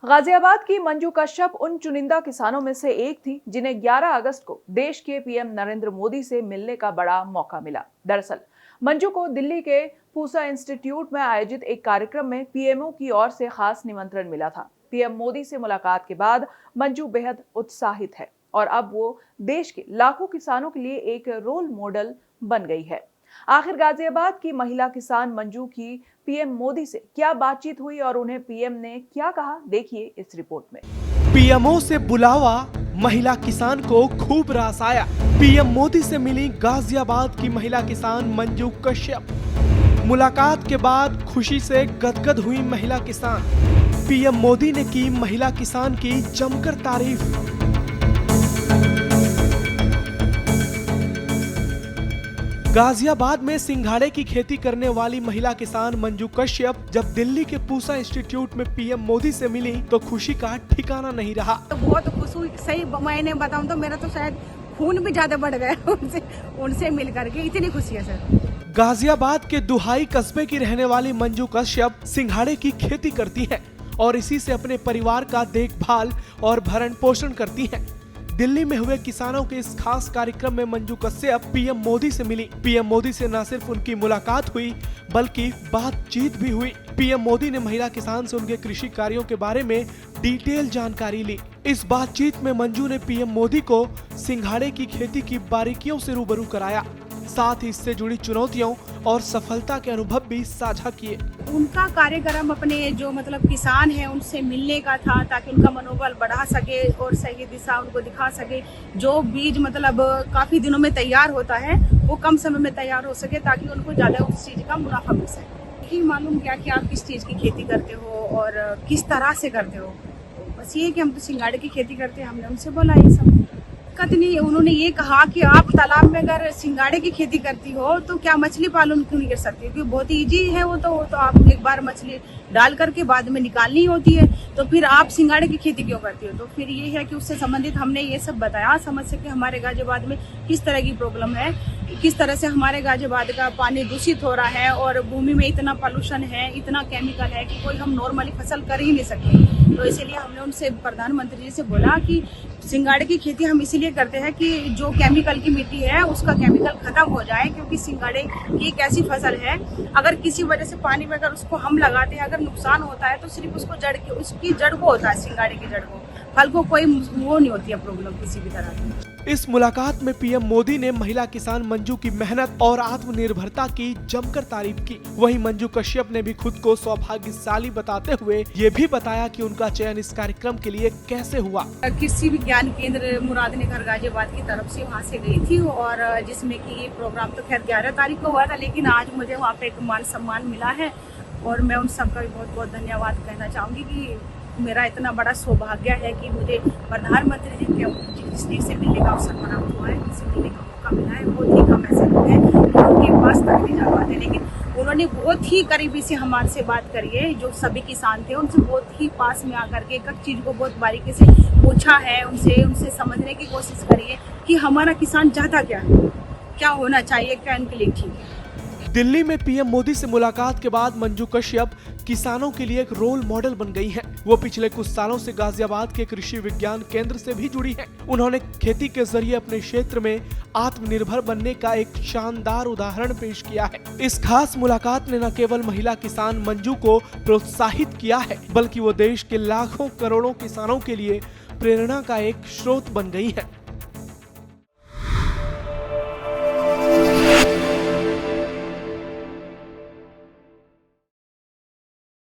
गाजियाबाद की मंजू कश्यप उन चुनिंदा किसानों में से एक थी जिन्हें 11 अगस्त को देश के पीएम नरेंद्र मोदी से मिलने का बड़ा मौका मिला। दरअसल मंजू को दिल्ली के पूसा इंस्टीट्यूट में आयोजित एक कार्यक्रम में पीएमओ की ओर से खास निमंत्रण मिला था। पीएम मोदी से मुलाकात के बाद मंजू बेहद उत्साहित है और अब वो देश के लाखों किसानों के लिए एक रोल मॉडल बन गई है। आखिर गाजियाबाद की महिला किसान मंजू की पीएम मोदी से क्या बातचीत हुई और उन्हें पीएम ने क्या कहा, देखिए इस रिपोर्ट में। पीएमओ से बुलावा, महिला किसान को खूब रास आया। पीएम मोदी से मिली गाजियाबाद की महिला किसान मंजू कश्यप। मुलाकात के बाद खुशी से गदगद हुई महिला किसान। पीएम मोदी ने की महिला किसान की जमकर तारीफ। गाजियाबाद में सिंघाड़े की खेती करने वाली महिला किसान मंजू कश्यप जब दिल्ली के पूसा इंस्टीट्यूट में पीएम मोदी से मिली तो खुशी का ठिकाना नहीं रहा। तो बहुत खुश हुई, सही मैंने बताऊं तो मेरा तो शायद खून भी ज्यादा बढ़ गया उनसे मिल करके, इतनी खुशी है सर। गाजियाबाद के दुहाई कस्बे की रहने वाली मंजू कश्यप सिंघाड़े की खेती करती है और इसी से अपने परिवार का देखभाल और भरण पोषण करती है। दिल्ली में हुए किसानों के इस खास कार्यक्रम में मंजू कश्यप पीएम मोदी से मिली। पीएम मोदी से न सिर्फ उनकी मुलाकात हुई बल्कि बातचीत भी हुई। पीएम मोदी ने महिला किसान से उनके कृषि कार्यों के बारे में डिटेल जानकारी ली। इस बातचीत में मंजू ने पीएम मोदी को सिंघाड़े की खेती की बारीकियों से रूबरू कराया, साथ ही इससे जुड़ी चुनौतियों और सफलता के अनुभव भी साझा किए। उनका कार्यक्रम अपने जो किसान है उनसे मिलने का था ताकि उनका मनोबल बढ़ा सके और सही दिशा उनको दिखा सके। जो बीज काफी दिनों में तैयार होता है वो कम समय में तैयार हो सके ताकि उनको ज्यादा उस चीज का मुनाफा मिल सके। ही मालूम क्या कि आप किस चीज की खेती करते हो और किस तरह से करते हो। बस ये कि हम तो सिंघाड़े की खेती करते हैं, हमने उनसे बोला ये सब दिक्कत नहीं। उन्होंने ये कहा कि आप तालाब में अगर सिंघाड़े की खेती करती हो तो क्या मछली पालन क्यों नहीं कर सकती, क्योंकि बहुत इजी है वो तो आप एक बार मछली डाल करके बाद में निकालनी होती है, तो फिर आप सिंघाड़े की खेती क्यों करती हो। तो फिर ये है कि उससे संबंधित हमने ये सब बताया, समझ सके हमारे गाजियाबाद में किस तरह की प्रॉब्लम है, किस तरह से हमारे गाजियाबाद का पानी दूषित हो रहा है और भूमि में इतना पॉल्यूशन है, इतना केमिकल है कि कोई हम नॉर्मली फसल कर ही नहीं सकते। तो इसीलिए हमने उनसे प्रधानमंत्री जी से बोला कि सिंघाड़े की खेती हम इसीलिए करते हैं कि जो केमिकल की मिट्टी है उसका केमिकल खत्म हो जाए, क्योंकि सिंघाड़े की एक ऐसी फसल है अगर किसी वजह से पानी में अगर उसको हम लगाते हैं अगर नुकसान होता है तो सिर्फ उसकी जड़ को होता है, सिंघाड़े की जड़ को, फल को कोई वो नहीं होती है प्रॉब्लम किसी भी तरह की। इस मुलाकात में पीएम मोदी ने महिला किसान मंजू की मेहनत और आत्मनिर्भरता की जमकर तारीफ की। वहीं मंजू कश्यप ने भी खुद को सौभाग्यशाली बताते हुए ये भी बताया कि उनका चयन इस कार्यक्रम के लिए कैसे हुआ। कृषि विज्ञान केंद्र मुरादनगर गाजियाबाद की तरफ से वहाँ से गई थी और जिसमें कि ये प्रोग्राम तो खैर 11 तारीख को हुआ था, लेकिन आज मुझे वहाँ पे एक मान सम्मान मिला है और मैं उन सबका भी बहुत बहुत धन्यवाद कहना चाहूँगी कि मेरा इतना बड़ा सौभाग्य है कि मुझे प्रधानमंत्री जी से मिलने का अवसर प्राप्त हुआ है, उनसे मिलने का मौका मिला है। बहुत ही कम ऐसे लोग हैं उनके पास तक नहीं जा पाते, लेकिन उन्होंने बहुत ही करीबी से हमारे से बात करी है। जो सभी किसान थे उनसे बहुत ही पास में आकर के एक चीज को बहुत बारीकी से पूछा है, उनसे समझने की कोशिश करी है कि हमारा किसान चाहता क्या है, क्या होना चाहिए, क्या इनके लिए ठीक है। दिल्ली में पीएम मोदी से मुलाकात के बाद मंजू कश्यप किसानों के लिए एक रोल मॉडल बन गई हैं। वो पिछले कुछ सालों से गाजियाबाद के कृषि विज्ञान केंद्र से भी जुड़ी हैं। उन्होंने खेती के जरिए अपने क्षेत्र में आत्मनिर्भर बनने का एक शानदार उदाहरण पेश किया है। इस खास मुलाकात ने न केवल महिला किसान मंजू को प्रोत्साहित किया है बल्कि वो देश के लाखों करोड़ों किसानों के लिए प्रेरणा का एक स्रोत बन गई है।